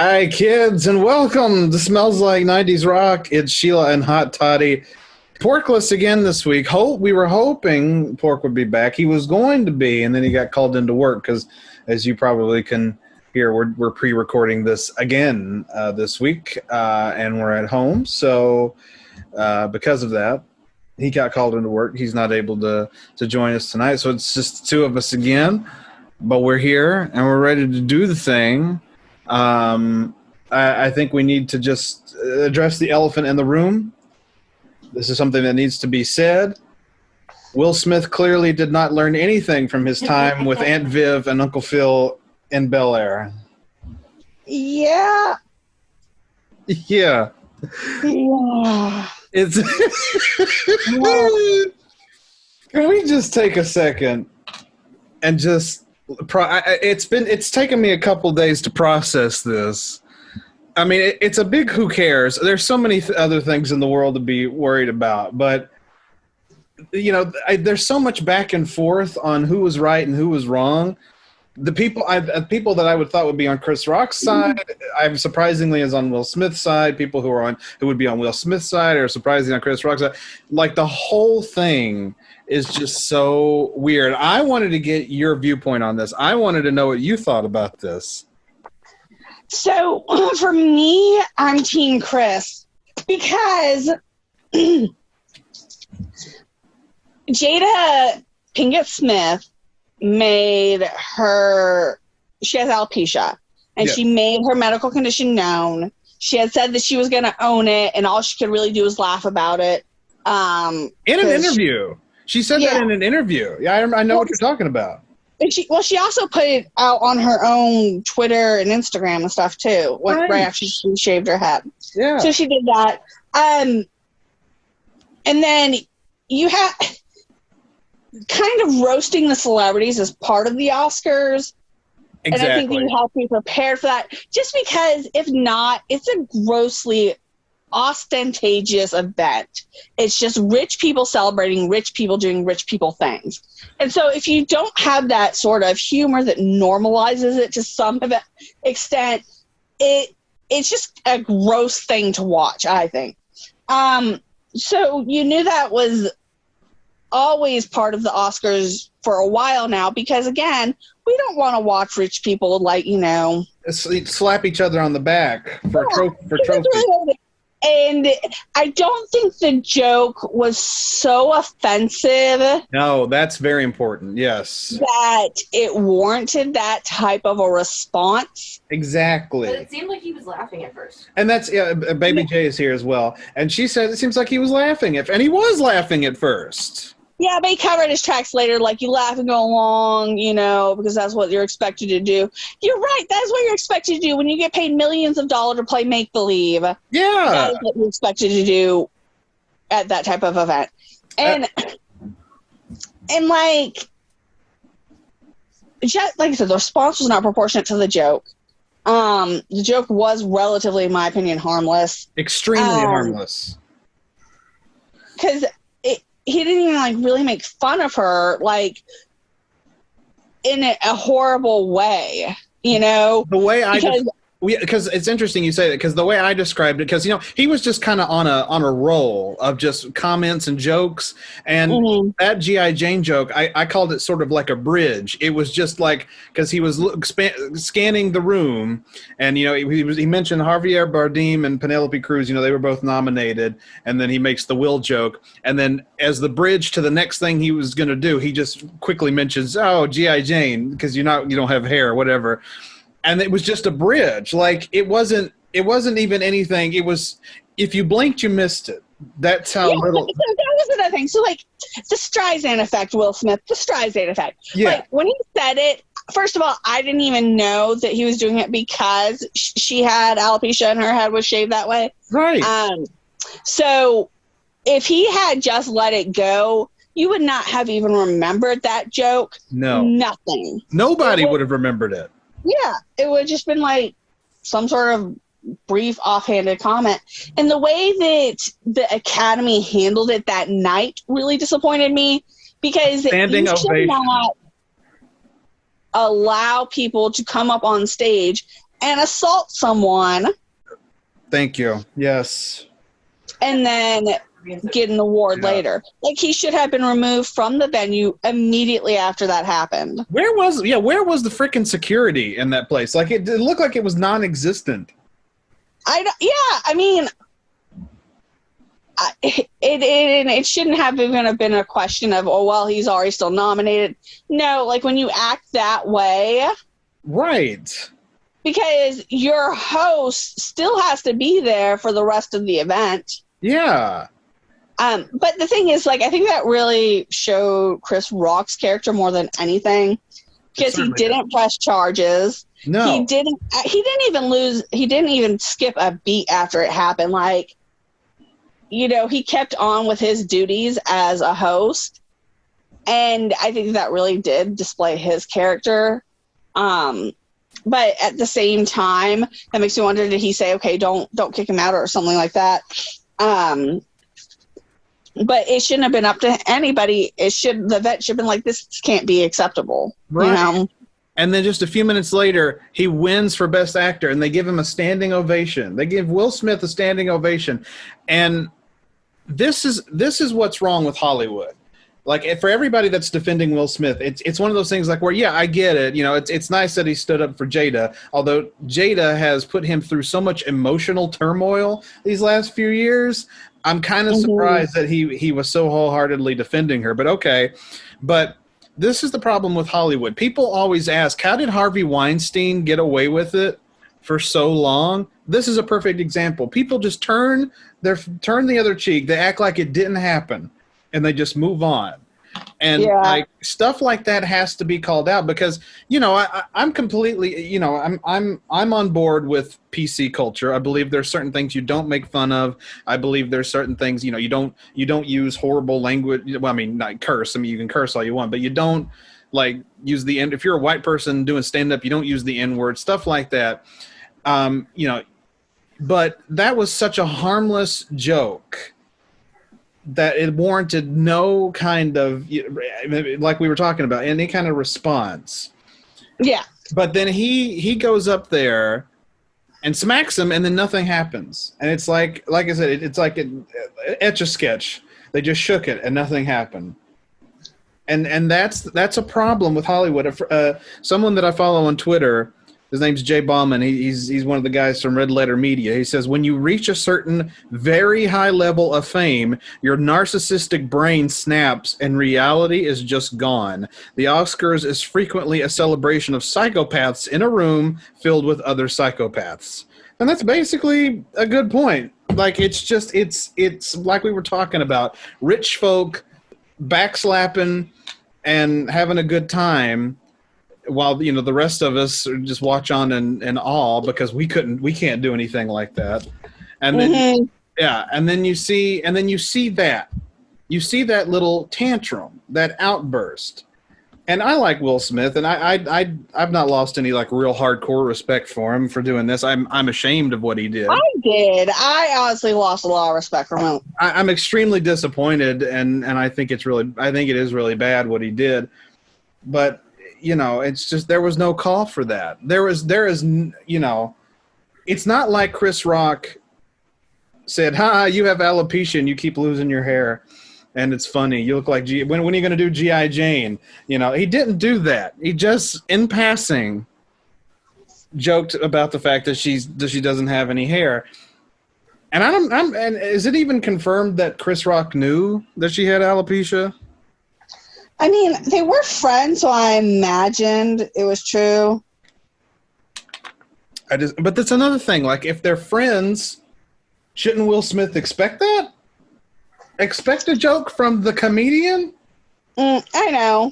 Hi, kids, and welcome to Smells Like 90's Rock. It's Shiela and Hot Toddy. Porkless again this week. We were hoping Pork would be back. He was going to be, and then he got called into work because, as you probably can hear, we're pre-recording this again this week, and we're at home. So because of that, he got called into work. He's not able to join us tonight. So it's just the two of us again. But we're here, and we're ready to do the thing. I think we need to just address the elephant in the room. This is something that needs to be said. Will Smith clearly did not learn anything from his time with Aunt Viv and Uncle Phil in Bel Air. Yeah. Yeah. Yeah. It's Can we just take a second and just it's taken me a couple days to process this. I mean, it's a big who cares. There's so many other things in the world to be worried about, but there's so much back and forth on who was right and who was wrong. The people that I would thought would be on Chris Rock's side, I'm surprisingly is on Will Smith's side. People who would be on Will Smith's side are surprisingly on Chris Rock's side. Like, the whole thing is just so weird. I wanted to get your viewpoint on this. I wanted to know what you thought about this. So for me, I'm Team Chris because Jada Pinkett Smith she has alopecia, and she made her medical condition known. She had said that she was going to own it, and all she could really do was laugh about it. In an interview. She said that in an interview. Yeah, I know what you're talking about. And she also put it out on her own Twitter and Instagram and stuff too, right after she shaved her head. Yeah. So she did that. And then you have kind of roasting the celebrities as part of the Oscars. Exactly. And I think you have to be prepared for that. Just because, if not, it's a grossly ostentatious event. It's just rich people celebrating rich people doing rich people things. And so if you don't have that sort of humor that normalizes it to some extent, it's just a gross thing to watch, I think. So you knew that was always part of the Oscars for a while now, because again, we don't want to watch rich people slap each other on the back for trophies. And I don't think the joke was so offensive. No, that's very important. Yes. That it warranted that type of a response. Exactly. But it seemed like he was laughing at first. And that's, Baby J is here as well. And she said it seems like he was laughing and he was laughing at first. Yeah, but he covered his tracks later, like, you laugh and go along, because that's what you're expected to do. You're right, that's what you're expected to do when you get paid millions of dollars to play make-believe. Yeah. That is what you're expected to do at that type of event. And like I said, the response was not proportionate to the joke. The joke was relatively, in my opinion, harmless. Extremely harmless. Because he didn't even really make fun of her in a horrible way, The way because it's interesting you say that, because the way I described it, because he was just kind of on a roll of just comments and jokes, and that G.I. Jane joke, I called it sort of like a bridge. It was just like, because he was scanning the room, and he mentioned Javier Bardem and Penelope Cruz. They were both nominated, and then he makes the Will joke, and then as the bridge to the next thing he was going to do, he just quickly mentions, "Oh, G.I. Jane," because you don't have hair or whatever. And it was just a bridge. Like, it wasn't even anything. It was, if you blinked, you missed it. That's how little. That was another thing. So, the Streisand effect, Will Smith, the Streisand effect. Yeah. When he said it, first of all, I didn't even know that he was doing it because she had alopecia and her head was shaved that way. Right. So, if he had just let it go, you would not have even remembered that joke. No. Nothing. Nobody would have remembered it. Yeah, it would have just been some sort of brief offhanded comment. And the way that the Academy handled it that night really disappointed me, because standing ovation. Not allow people to come up on stage and assault someone. Thank you. Yes. And then get an award later. Like, he should have been removed from the venue immediately after that happened. Where was the freaking security in that place? Like, it looked like it was non-existent. It shouldn't have even been a question of, oh, well, he's already still nominated. No, like, when you act that way. Right. Because your host still has to be there for the rest of the event. Yeah. But the thing is, like, I think that really showed Chris Rock's character more than anything, because he didn't press charges. No, he didn't even skip a beat after it happened. Like, you know, he kept on with his duties as a host, and I think that really did display his character. But at the same time, that makes me wonder, did he say, okay, don't kick him out or something like that? But it shouldn't have been up to anybody. The vet should have been like, this can't be acceptable. Right. You know? And then just a few minutes later, he wins for Best Actor, and they give him a standing ovation. They give Will Smith a standing ovation. And this is what's wrong with Hollywood. Like, for everybody that's defending Will Smith, it's one of those things like where, yeah, I get it. You know, it's nice that he stood up for Jada, although Jada has put him through so much emotional turmoil these last few years. I'm kind of surprised that he was so wholeheartedly defending her. But okay. But this is the problem with Hollywood. People always ask, how did Harvey Weinstein get away with it for so long? This is a perfect example. People just turn the other cheek. They act like it didn't happen, and they just move on. And like, stuff like that has to be called out, because, you know, I'm completely, you know, I'm on board with PC culture. I believe there's certain things you don't make fun of. I believe there's certain things, you know, you don't use horrible language. Well, I mean, not curse. I mean, you can curse all you want, but you don't, like, use the N. If you're a white person doing stand-up, you don't use the N-word, stuff like that. You know, but that was such a harmless joke that it warranted no kind of, like we were talking about, any kind of response. Yeah. But then he goes up there and smacks him, and then nothing happens. And it's like I said, it's like an Etch-a-Sketch. They just shook it, and nothing happened. And that's a problem with Hollywood. Someone that I follow on Twitter, his name's Jay Bauman. He's one of the guys from Red Letter Media. He says, when you reach a certain very high level of fame, your narcissistic brain snaps and reality is just gone. The Oscars is frequently a celebration of psychopaths in a room filled with other psychopaths. And that's basically a good point. Like, it's like we were talking about, rich folk backslapping and having a good time, while, you know, the rest of us just watch on in awe because we can't do anything like that. And then and then you see that little tantrum, that outburst. And I like Will Smith, and I've not lost any, like, real hardcore respect for him for doing this. I'm ashamed of what he did. I honestly lost a lot of respect for him. I'm extremely disappointed, and I think it is really bad what he did. But, you know, it's just, there was no call for that. There is, you know, it's not like Chris Rock said, you have alopecia and you keep losing your hair, and it's funny. You look like when are you going to do G.I. Jane? You know, he didn't do that. He just, in passing, joked about the fact that she doesn't have any hair. And and is it even confirmed that Chris Rock knew that she had alopecia? I mean, they were friends, so I imagined it was true. But that's another thing. Like, if they're friends, shouldn't Will Smith expect that? Expect a joke from the comedian? I know.